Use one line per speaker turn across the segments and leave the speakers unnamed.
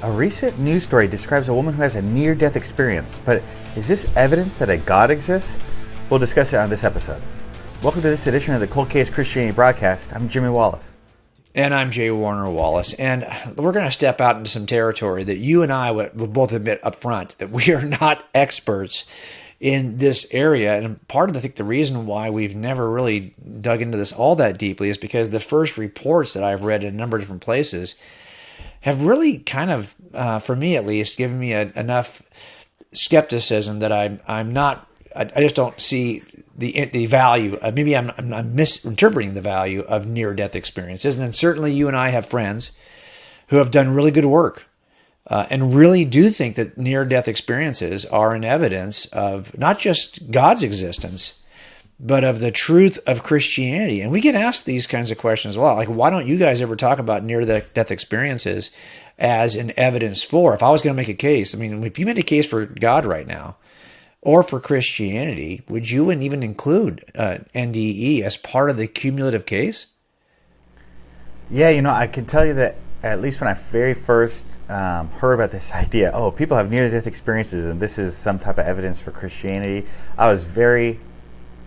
A recent news story describes a woman who has a near-death experience, but is this evidence that a God exists? We'll discuss it on this episode. Welcome to this edition of the Cold Case Christianity Broadcast. I'm Jimmy Wallace.
And I'm Jay Warner Wallace. And we're going to step out into some territory that you and I will both admit up front that we are not experts in this area. And part of the reason why we've never really dug into this all that deeply is because the first reports that I've read in a number of different places have really kind of, for me at least, given me enough skepticism that I just don't see the value. Maybe I'm misinterpreting the value of near-death experiences. And then certainly you and I have friends who have done really good work and really do think that near-death experiences are an evidence of not just God's existence, but of the truth of Christianity. And we get asked these kinds of questions a lot. Like, why don't you guys ever talk about near-death experiences as an evidence for? If I was going to make a case, I mean, if you made a case for God right now or for Christianity, would you even include NDE as part of the cumulative case?
Yeah, I can tell you that at least when I very first heard about this idea, people have near-death experiences and this is some type of evidence for Christianity,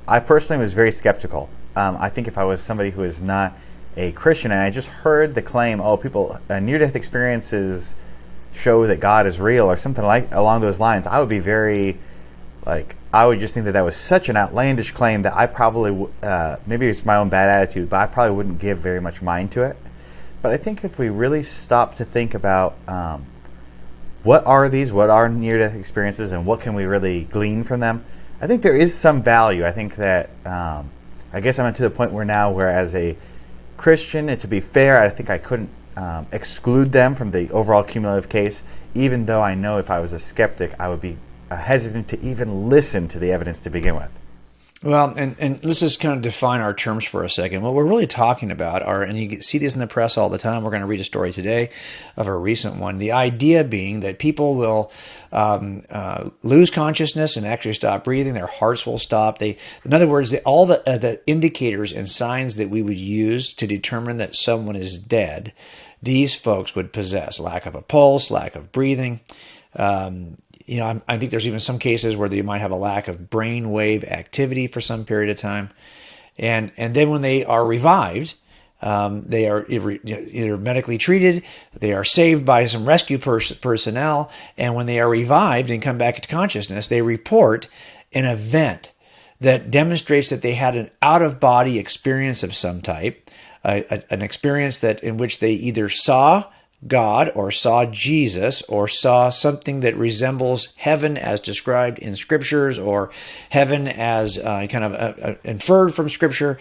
I personally was very skeptical. I think if I was somebody who is not a Christian and I just heard the claim, near-death experiences show that God is real or something along those lines, I would be very, I would just think that was such an outlandish claim that I probably, maybe it's my own bad attitude, but I probably wouldn't give very much mind to it. But I think if we really stop to think about what are near-death experiences and what can we really glean from them, I think there is some value. I think that, I guess I'm to the point where as a Christian, and to be fair, I think I couldn't exclude them from the overall cumulative case, even though I know if I was a skeptic, I would be hesitant to even listen to the evidence to begin with.
Well, and let's just kind of define our terms for a second. What we're really talking about and you see this in the press all the time, we're going to read a story today of a recent one. The idea being that people will lose consciousness and actually stop breathing. Their hearts will stop. In other words, all the indicators and signs that we would use to determine that someone is dead, these folks would possess: lack of a pulse, lack of breathing. I think there's even some cases where they might have a lack of brain wave activity for some period of time. And then when they are revived, they are either medically treated, they are saved by some rescue personnel, and when they are revived and come back into consciousness, they report an event that demonstrates that they had an out-of-body experience of some type, an experience in which they either saw God or saw Jesus or saw something that resembles heaven as described in scriptures, or heaven as inferred from scripture,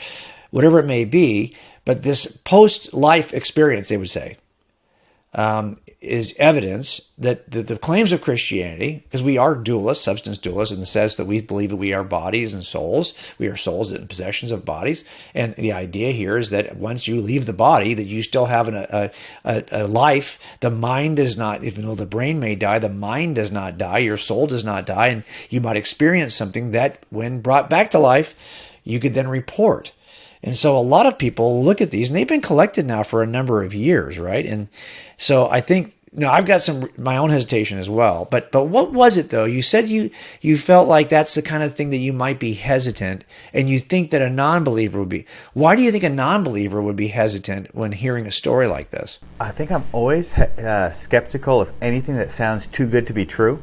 whatever it may be. But this post-life experience, they would say, is evidence that the claims of Christianity, because we are dualists, substance dualists, in the sense that we believe that we are bodies and souls. We are souls in possessions of bodies. And the idea here is that once you leave the body, that you still have a life. The mind does not, even though the brain may die, the mind does not die. Your soul does not die. And you might experience something that, when brought back to life, you could then report. And so a lot of people look at these, and they've been collected now for a number of years, right? And so I think, I've got my own hesitation as well. But what was it, though? You said you felt like that's the kind of thing that you might be hesitant, and you think that a non-believer would be. Why do you think a non-believer would be hesitant when hearing a story like this?
I think I'm always skeptical of anything that sounds too good to be true,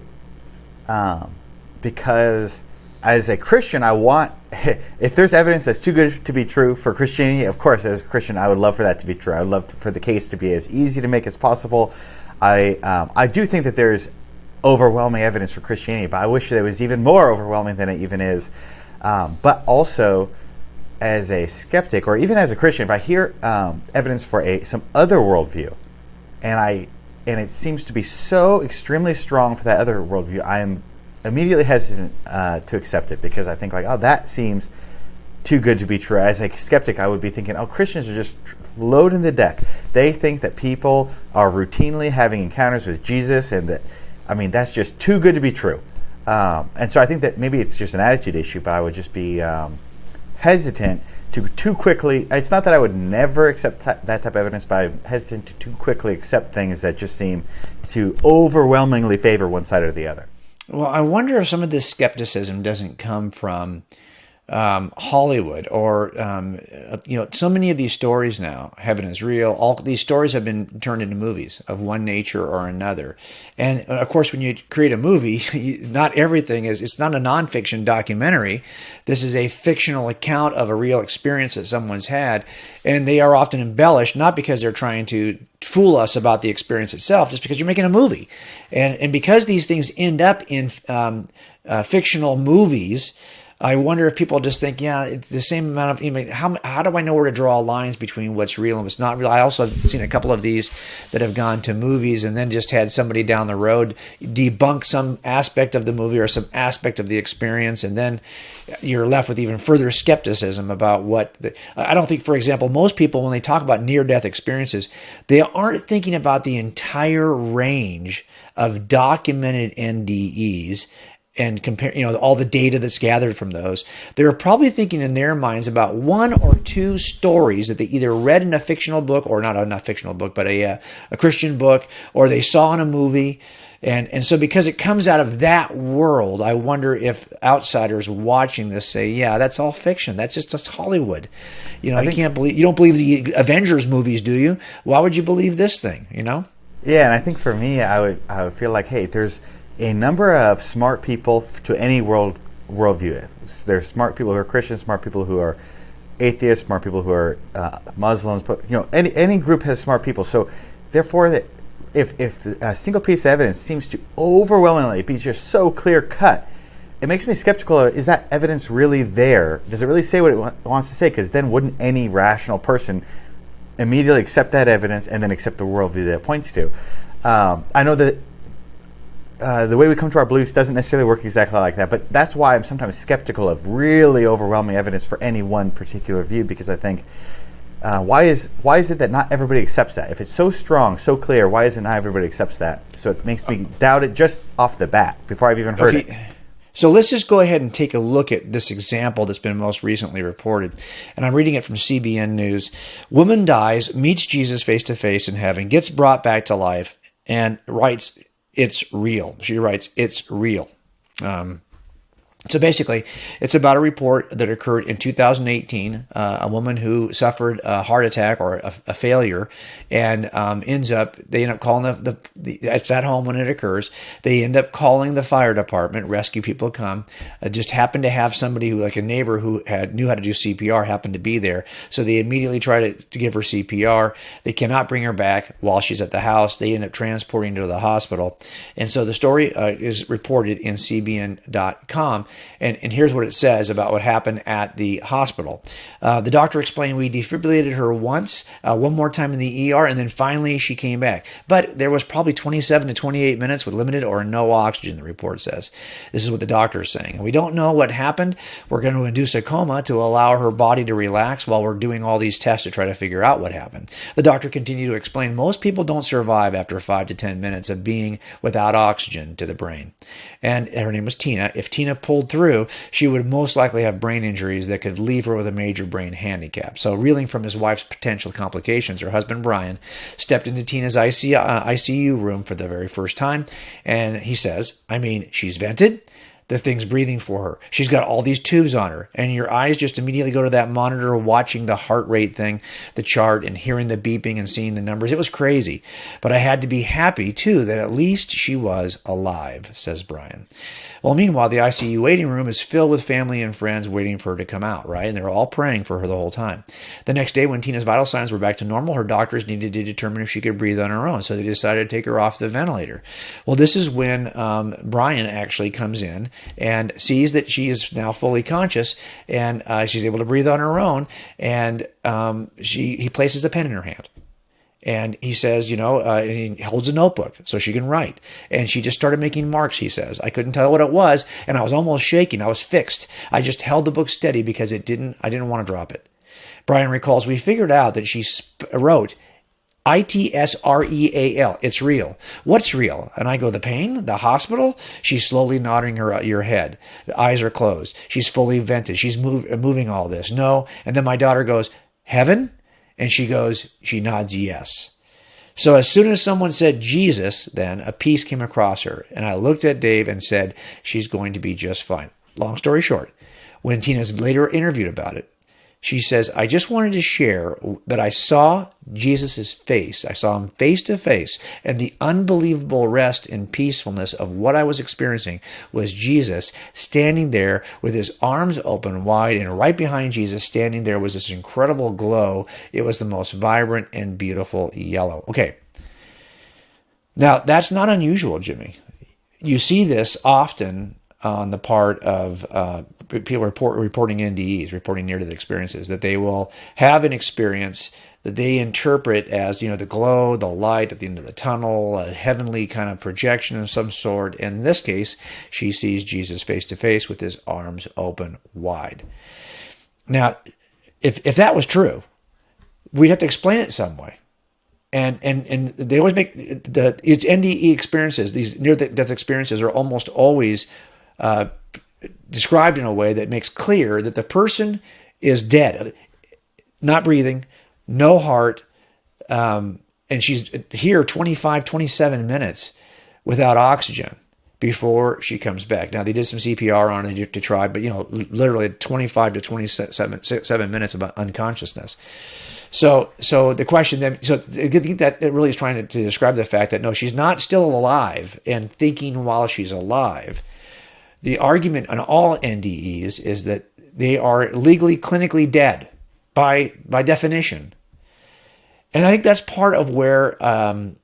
because as a Christian, I want, if there's evidence that's too good to be true for Christianity, of course, as a Christian, I would love for that to be true. I would love for the case to be as easy to make as possible. I do think that there's overwhelming evidence for Christianity, but I wish there was even more overwhelming than it even is. But also, as a skeptic, or even as a Christian, if I hear evidence for some other worldview, and it seems to be so extremely strong for that other worldview, I am immediately hesitant to accept it, because I think that seems too good to be true. As a skeptic, I would be thinking, Christians are just loading the deck. They think that people are routinely having encounters with Jesus, and that's just too good to be true. And so I think that maybe it's just an attitude issue, but I would just be hesitant to too quickly. It's not that I would never accept that type of evidence, but I'm hesitant to too quickly accept things that just seem to overwhelmingly favor one side or the other.
Well, I wonder if some of this skepticism doesn't come from Hollywood, or so many of these stories now, heaven is real. All these stories have been turned into movies of one nature or another, and of course, when you create a movie, not everything is. It's not a nonfiction documentary. This is a fictional account of a real experience that someone's had, and they are often embellished, not because they're trying to fool us about the experience itself, just because you're making a movie, and because these things end up in fictional movies. I wonder if people just think, yeah, it's the same amount of. How do I know where to draw lines between what's real and what's not real? I also have seen a couple of these that have gone to movies and then just had somebody down the road debunk some aspect of the movie or some aspect of the experience, and then you're left with even further skepticism about what. I don't think, for example, most people, when they talk about near-death experiences, they aren't thinking about the entire range of documented NDEs and compare, all the data that's gathered from those. They're probably thinking in their minds about one or two stories that they either read in a fictional book, or not a fictional book, but a Christian book, or they saw in a movie. And so because it comes out of that world, I wonder if outsiders watching this say, yeah, that's all fiction. That's Hollywood. You don't believe the Avengers movies, do you? Why would you believe this thing,
Yeah, and I think for me, I would feel like, hey, there's a number of smart people to any worldview. There's smart people who are Christians, smart people who are atheists, smart people who are Muslims. But any group has smart people. So therefore, that if a single piece of evidence seems to overwhelmingly be just so clear cut, it makes me skeptical of, is that evidence really there? Does it really say what it wants to say? Because then wouldn't any rational person immediately accept that evidence and then accept the worldview that it points to? I know that the way we come to our beliefs doesn't necessarily work exactly like that, but that's why I'm sometimes skeptical of really overwhelming evidence for any one particular view, because I think, why is it that not everybody accepts that? If it's so strong, so clear, why is it not everybody accepts that? So it makes me doubt it just off the bat before I've even heard it.
So let's just go ahead and take a look at this example that's been most recently reported. And I'm reading it from CBN News. Woman dies, meets Jesus face to face in heaven, gets brought back to life, and writes, "It's real." She writes, "It's real." So basically, it's about a report that occurred in 2018. A woman who suffered a heart attack or a failure, and they end up calling it's at home when it occurs. They end up calling the fire department. Rescue people come. Just happened to have somebody like a neighbor who knew how to do CPR happened to be there. So they immediately try to give her CPR. They cannot bring her back while she's at the house. They end up transporting her to the hospital. And so the story is reported in CBN.com. And here's what it says about what happened at the hospital. The doctor explained, "We defibrillated her once, one more time in the ER, and then finally she came back. But there was probably 27 to 28 minutes with limited or no oxygen," the report says. This is what the doctor is saying. "And we don't know what happened. We're going to induce a coma to allow her body to relax while we're doing all these tests to try to figure out what happened." The doctor continued to explain, "Most people don't survive after 5 to 10 minutes of being without oxygen to the brain." And her name was Tina. If Tina pulled through, she would most likely have brain injuries that could leave her with a major brain handicap. So, reeling from his wife's potential complications, her husband Brian stepped into Tina's ICU room for the very first time, and he says, "She's vented. The thing's breathing for her. She's got all these tubes on her." And your eyes just immediately go to that monitor, watching the heart rate thing, the chart, and hearing the beeping and seeing the numbers. It was crazy. "But I had to be happy, too, that at least she was alive," says Brian. Well, meanwhile, the ICU waiting room is filled with family and friends waiting for her to come out, right? And they're all praying for her the whole time. The next day, when Tina's vital signs were back to normal, her doctors needed to determine if she could breathe on her own. So they decided to take her off the ventilator. Well, this is when Brian actually comes in and sees that she is now fully conscious, and she's able to breathe on her own. And he places a pen in her hand. And he says, and he holds a notebook so she can write. And she just started making marks, he says. "I couldn't tell what it was, and I was almost shaking. I was fixed. I just held the book steady because I didn't want to drop it." Brian recalls, "We figured out that she wrote, Itsreal. It's real. What's real? And I go, the pain? The hospital? She's slowly nodding your head. The eyes are closed. She's fully vented. She's moving all this. No. And then my daughter goes, heaven? And she nods yes. So as soon as someone said Jesus, then a peace came across her. And I looked at Dave and said, she's going to be just fine. Long story short, when Tina's later interviewed about it, she says, I just wanted to share that I saw Jesus' face. I saw him face to face. And the unbelievable rest and peacefulness of what I was experiencing was Jesus standing there with his arms open wide. And right behind Jesus standing there was this incredible glow. It was the most vibrant and beautiful yellow. Okay. Now, that's not unusual, Jimmy. You see this often on the part of people reporting NDEs, reporting near-death experiences, that they will have an experience that they interpret as, the glow, the light at the end of the tunnel, a heavenly kind of projection of some sort. In this case, she sees Jesus face to face with his arms open wide. Now, if that was true, we'd have to explain it some way. And they always make it's NDE experiences. These near-death experiences are almost always described in a way that makes clear that the person is dead, not breathing, no heart, and she's here 25, 27 minutes without oxygen before she comes back. Now, they did some CPR on her to try, but, literally 25 to 27 minutes of unconsciousness. So the question then, I think that it really is trying to describe the fact that, no, she's not still alive and thinking while she's alive. The argument on all NDEs is that they are legally, clinically dead by definition. And I think that's part of where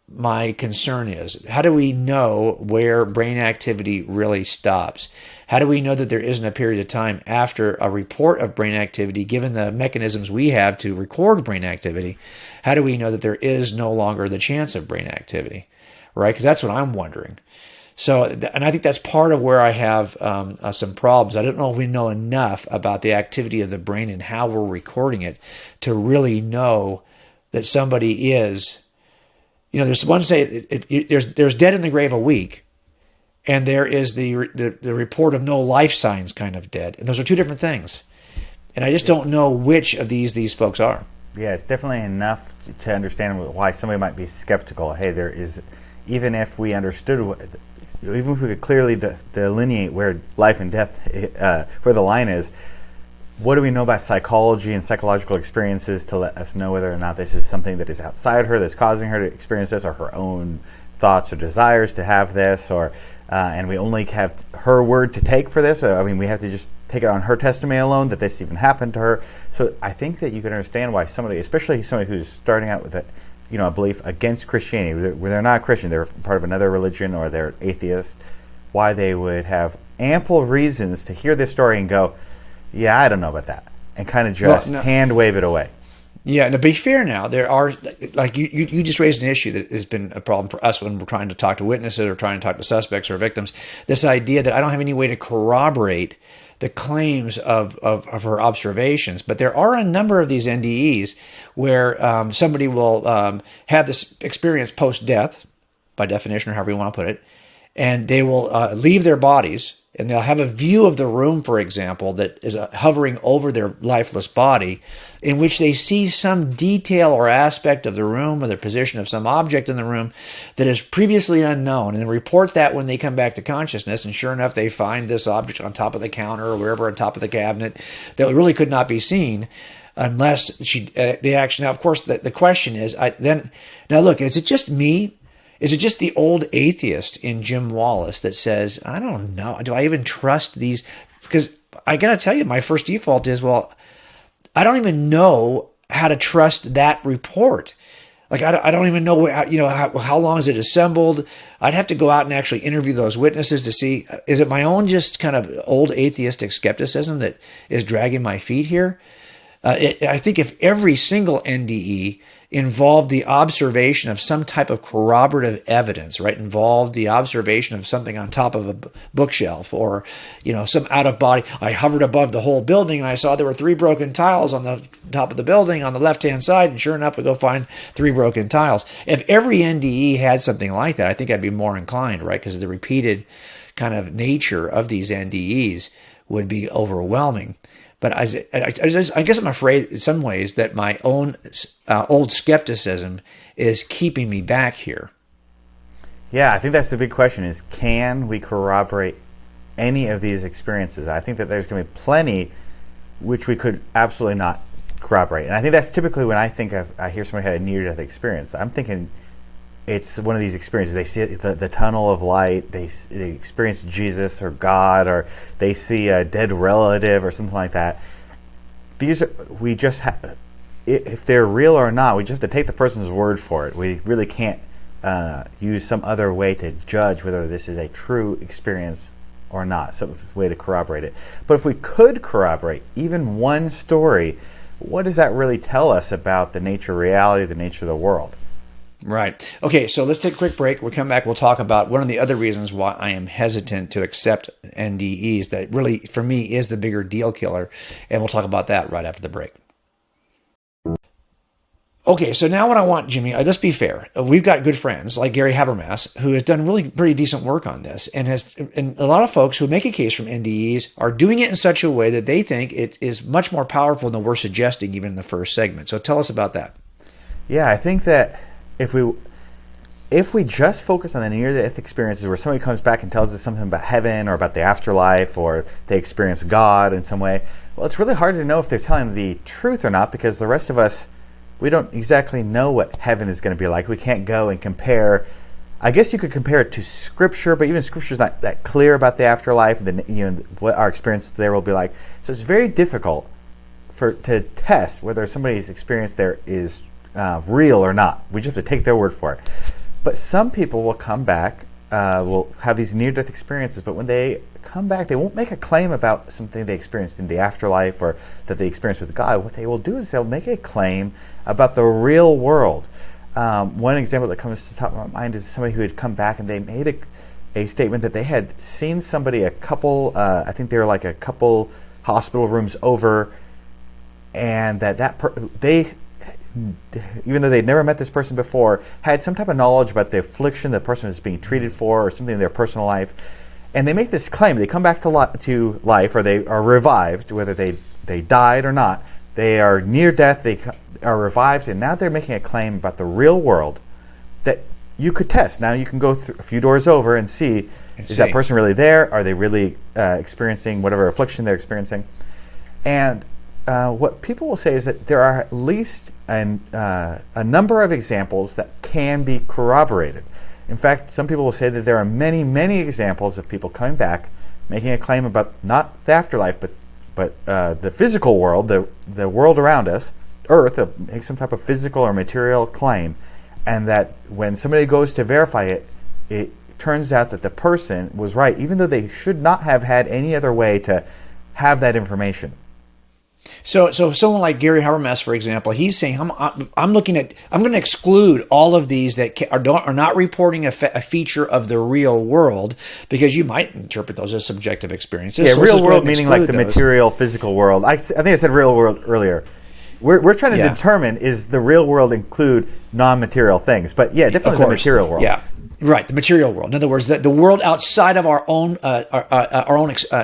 my concern is. How do we know where brain activity really stops? How do we know that there isn't a period of time after a report of brain activity, given the mechanisms we have to record brain activity? How do we know that there is no longer the chance of brain activity, right? Because that's what I'm wondering. So, and I think that's part of where I have some problems. I don't know if we know enough about the activity of the brain and how we're recording it to really know that somebody is, there's one say there's dead in the grave a week, and there is the report of no life signs kind of dead, and those are two different things. And I just don't know which of these folks are.
Yeah, it's definitely enough to understand why somebody might be skeptical. Hey, there is, even if we understood even if we could clearly delineate where life and death, where the line is, what do we know about psychology and psychological experiences to let us know whether or not this is something that is outside her that's causing her to experience this, or her own thoughts or desires to have this, or and we only have her word to take for this? We have to just take it on her testimony alone that this even happened to her. So I think that you can understand why somebody, especially somebody who's starting out with a belief against Christianity, where they're not Christian, they're part of another religion, or they're atheist, why they would have ample reasons to hear this story and go, yeah, I don't know about that, and kind of just hand wave it away.
Yeah, and to be fair now, there are, like you just raised an issue that has been a problem for us when we're trying to talk to witnesses or trying to talk to suspects or victims, this idea that I don't have any way to corroborate the claims of her observations. But there are a number of these NDEs where somebody will have this experience post-death, by definition, or however you want to put it, and they will leave their bodies, and they'll have a view of the room, for example, that is hovering over their lifeless body, in which they see some detail or aspect of the room or the position of some object in the room that is previously unknown, and report that when they come back to consciousness. And sure enough, they find this object on top of the counter or wherever on top of the cabinet that really could not be seen unless they actually. Now, of course, the question is, now look, is it just me? Is it just the old atheist in Jim Wallace that says, I don't know, do I even trust these? Because I got to tell you, my first default is, well, I don't even know how to trust that report. Like, I don't even know how long is it assembled. I'd have to go out and actually interview those witnesses to see, is it my own just kind of old atheistic skepticism that is dragging my feet here? I think if every single NDE involved the observation of some type of corroborative evidence, right? Involved the observation of something on top of a bookshelf, or, some out of body. I hovered above the whole building and I saw there were 3 broken tiles on the top of the building on the left-hand side. And sure enough, we go find 3 broken tiles. If every NDE had something like that, I think I'd be more inclined, right? Because the repeated kind of nature of these NDEs would be overwhelming. But I guess I'm afraid in some ways that my own old skepticism is keeping me back here.
Yeah, I think that's the big question is, can we corroborate any of these experiences? I think that there's going to be plenty which we could absolutely not corroborate. And I think that's typically when I hear somebody had a near-death experience. I'm thinking it's one of these experiences. They see the tunnel of light, they experience Jesus or God, or they see a dead relative or something like that. We just have, if they're real or not, we just have to take the person's word for it. We really can't use some other way to judge whether this is a true experience or not, some way to corroborate it. But if we could corroborate even one story, what does that really tell us about the nature of reality, the nature of the world?
Right. Okay, so let's take a quick break. We'll come back. We'll talk about one of the other reasons why I am hesitant to accept NDEs that really, for me, is the bigger deal killer. And we'll talk about that right after the break. Okay, so now what I want, Jimmy, let's be fair. We've got good friends like Gary Habermas, who has done really pretty decent work on this, and a lot of folks who make a case from NDEs are doing it in such a way that they think it is much more powerful than we're suggesting even in the first segment. So tell us about that.
Yeah, I think that if we just focus on the near-death experiences where somebody comes back and tells us something about heaven or about the afterlife, or they experience God in some way, well, it's really hard to know if they're telling the truth or not, because the rest of us, we don't exactly know what heaven is going to be like. We can't go and compare. I guess you could compare it to Scripture, but even Scripture is not that clear about the afterlife and what our experience there will be like. So it's very difficult to test whether somebody's experience there is real or not. We just have to take their word for it. But some people will come back, will have these near-death experiences, but when they come back, they won't make a claim about something they experienced in the afterlife or that they experienced with God. What they will do is they'll make a claim about the real world. One example that comes to the top of my mind is somebody who had come back and they made a statement that they had seen somebody a couple, I think they were like a couple hospital rooms over, and they, even though they'd never met this person before, had some type of knowledge about the affliction the person was being treated for or something in their personal life. And they make this claim. They come back to life, or they are revived, whether they died or not. They are near death, they are revived, and now they're making a claim about the real world that you could test. Now you can go a few doors over and see, is that person really there? Are they really experiencing whatever affliction they're experiencing? And what people will say is that there are at least a number of examples that can be corroborated. In fact, some people will say that there are many, many examples of people coming back, making a claim about not the afterlife, but the physical world, the world around us, Earth, make some type of physical or material claim, and that when somebody goes to verify it, it turns out that the person was right, even though they should not have had any other way to have that information.
So someone like Gary Habermas, for example, he's saying, I'm going to exclude all of these that are not reporting a feature of the real world, because you might interpret those as subjective experiences.
Yeah,
so
real world meaning like the material, physical world. I think I said real world earlier. We're trying to determine, is the real world include non-material things? But yeah, definitely the material world.
Yeah. Right, the material world. In other words, the world outside of our own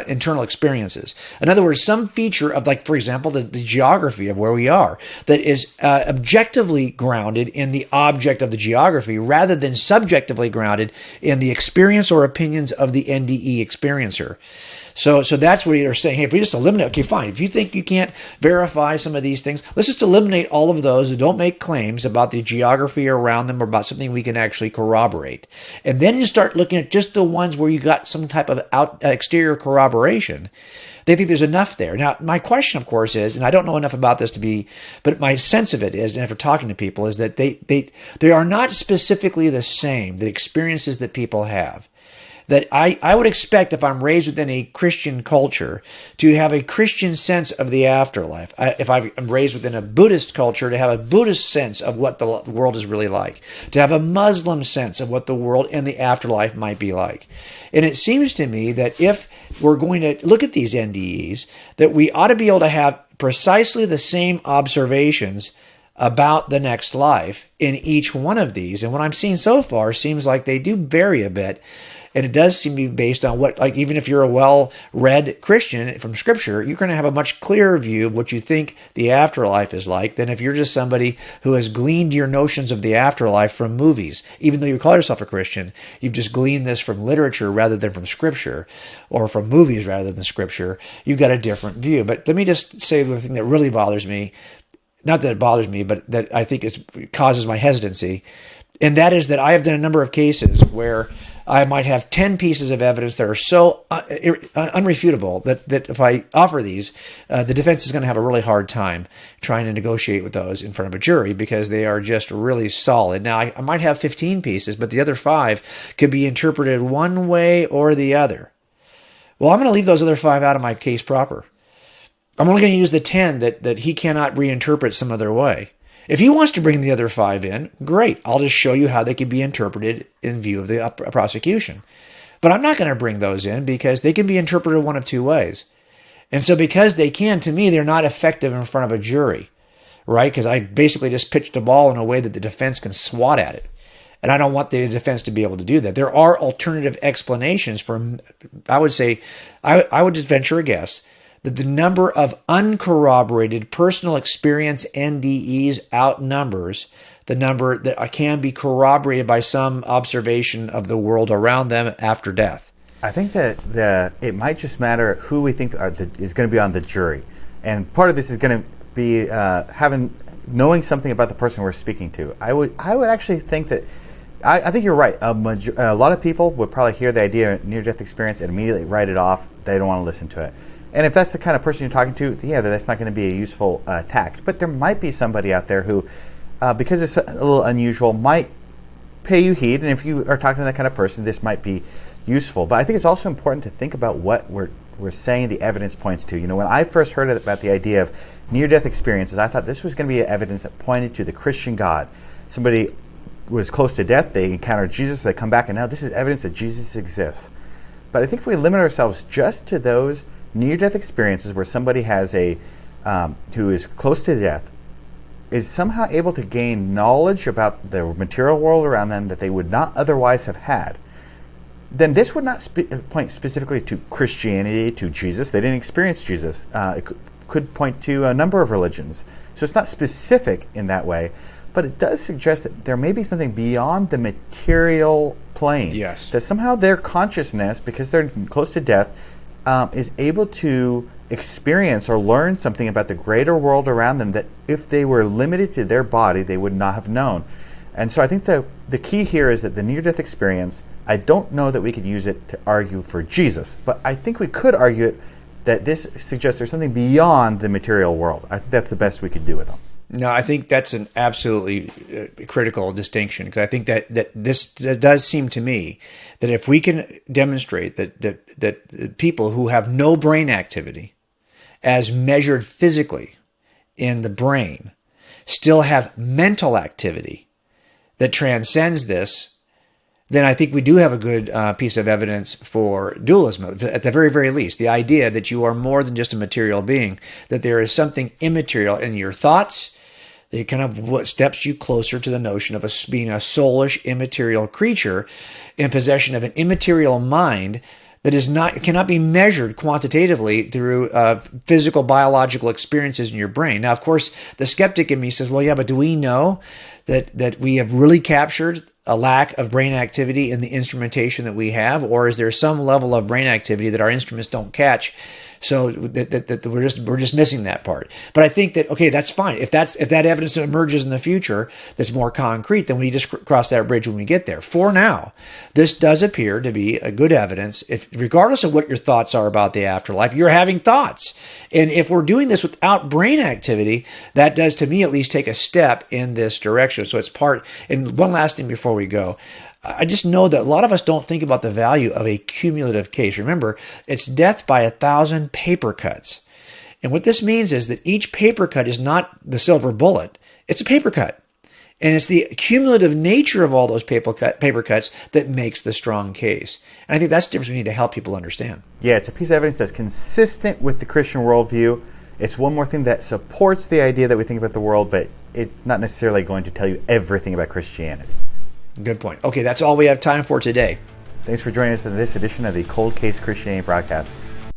internal experiences. In other words, some feature of, like, for example, the geography of where we are that is objectively grounded in the object of the geography rather than subjectively grounded in the experience or opinions of the NDE experiencer. So that's what you're saying. Hey, if we just eliminate, okay, fine. If you think you can't verify some of these things, let's just eliminate all of those who don't make claims about the geography around them or about something we can actually corroborate. And then you start looking at just the ones where you got some type of exterior corroboration. They think there's enough there. Now, my question, of course, is, and I don't know enough about this but my sense of it is, and after talking to people, is that they are not specifically the same, the experiences that people have. that I would expect, if I'm raised within a Christian culture, to have a Christian sense of the afterlife. If I'm raised within a Buddhist culture, to have a Buddhist sense of what the world is really like. To have a Muslim sense of what the world and the afterlife might be like. And it seems to me that if we're going to look at these NDEs, that we ought to be able to have precisely the same observations about the next life in each one of these. And what I'm seeing so far seems like they do vary a bit. And it does seem to be based on what, like, even if you're a well-read Christian from Scripture, you're going to have a much clearer view of what you think the afterlife is like than if you're just somebody who has gleaned your notions of the afterlife from movies. Even though you call yourself a Christian, you've just gleaned this from literature rather than from Scripture, or from movies rather than Scripture. You've got a different view. But let me just say the thing that really bothers me, not that it bothers me, but that I think causes my hesitancy, and that is that I have done a number of cases where I might have 10 pieces of evidence that are so unrefutable that if I offer these, the defense is going to have a really hard time trying to negotiate with those in front of a jury because they are just really solid. Now, I might have 15 pieces, but the other 5 could be interpreted one way or the other. Well, I'm going to leave those other 5 out of my case proper. I'm only going to use the 10 that he cannot reinterpret some other way. If he wants to bring the other 5 in, great. I'll just show you how they can be interpreted in view of the prosecution. But I'm not going to bring those in because they can be interpreted one of 2 ways. And so because they can, to me, they're not effective in front of a jury, right? Because I basically just pitched a ball in a way that the defense can swat at it. And I don't want the defense to be able to do that. There are alternative explanations for, I would say, I would just venture a guess that the number of uncorroborated personal experience NDEs outnumbers the number that can be corroborated by some observation of the world around them after death.
I think that it might just matter who we think is going to be on the jury. And part of this is going to be knowing something about the person we're speaking to. I would actually think that, I think you're right. A lot of people would probably hear the idea of near-death experience and immediately write it off. They don't want to listen to it. And if that's the kind of person you're talking to, yeah, that's not going to be a useful tact. But there might be somebody out there who, because it's a little unusual, might pay you heed. And if you are talking to that kind of person, this might be useful. But I think it's also important to think about what we're saying the evidence points to. You know, when I first heard about the idea of near-death experiences, I thought this was going to be evidence that pointed to the Christian God. Somebody was close to death, they encountered Jesus, they come back, and now this is evidence that Jesus exists. But I think if we limit ourselves just to those near-death experiences where somebody has who is close to death, is somehow able to gain knowledge about the material world around them that they would not otherwise have had, then this would not point specifically to Christianity, to Jesus. They didn't experience Jesus. It could point to a number of religions. So it's not specific in that way, but it does suggest that there may be something beyond the material plane.
Yes.
That somehow their consciousness, because they're close to death, is able to experience or learn something about the greater world around them that if they were limited to their body, they would not have known. And so I think the key here is that the near-death experience, I don't know that we could use it to argue for Jesus, but I think we could argue it that this suggests there's something beyond the material world. I think that's the best we could do with them.
No, I think that's an absolutely critical distinction, because I think that this does seem to me that if we can demonstrate that people who have no brain activity as measured physically in the brain still have mental activity that transcends this, then I think we do have a good piece of evidence for dualism, at the very, very least. The idea that you are more than just a material being, that there is something immaterial in your thoughts, that kind of what steps you closer to the notion of being a soulish, immaterial creature in possession of an immaterial mind that cannot be measured quantitatively through physical, biological experiences in your brain. Now, of course, the skeptic in me says, well, yeah, but do we know that we have really captured a lack of brain activity in the instrumentation that we have, or is there some level of brain activity that our instruments don't catch? So that we're just missing that part. But I think that, okay, that's fine. If that evidence emerges in the future that's more concrete, then we just cross that bridge when we get there. For now, this does appear to be a good evidence. If, regardless of what your thoughts are about the afterlife, you're having thoughts. And if we're doing this without brain activity, that does, to me at least, take a step in this direction. So it's part. And one last thing before we go. I just know that a lot of us don't think about the value of a cumulative case. Remember, it's death by 1,000 paper cuts. And what this means is that each paper cut is not the silver bullet. It's a paper cut. And it's the cumulative nature of all those paper cuts that makes the strong case. And I think that's the difference we need to help people understand.
Yeah, it's a piece of evidence that's consistent with the Christian worldview. It's one more thing that supports the idea that we think about the world, but it's not necessarily going to tell you everything about Christianity.
Good point. Okay, that's all we have time for today.
Thanks for joining us in this edition of the Cold Case Christianity broadcast.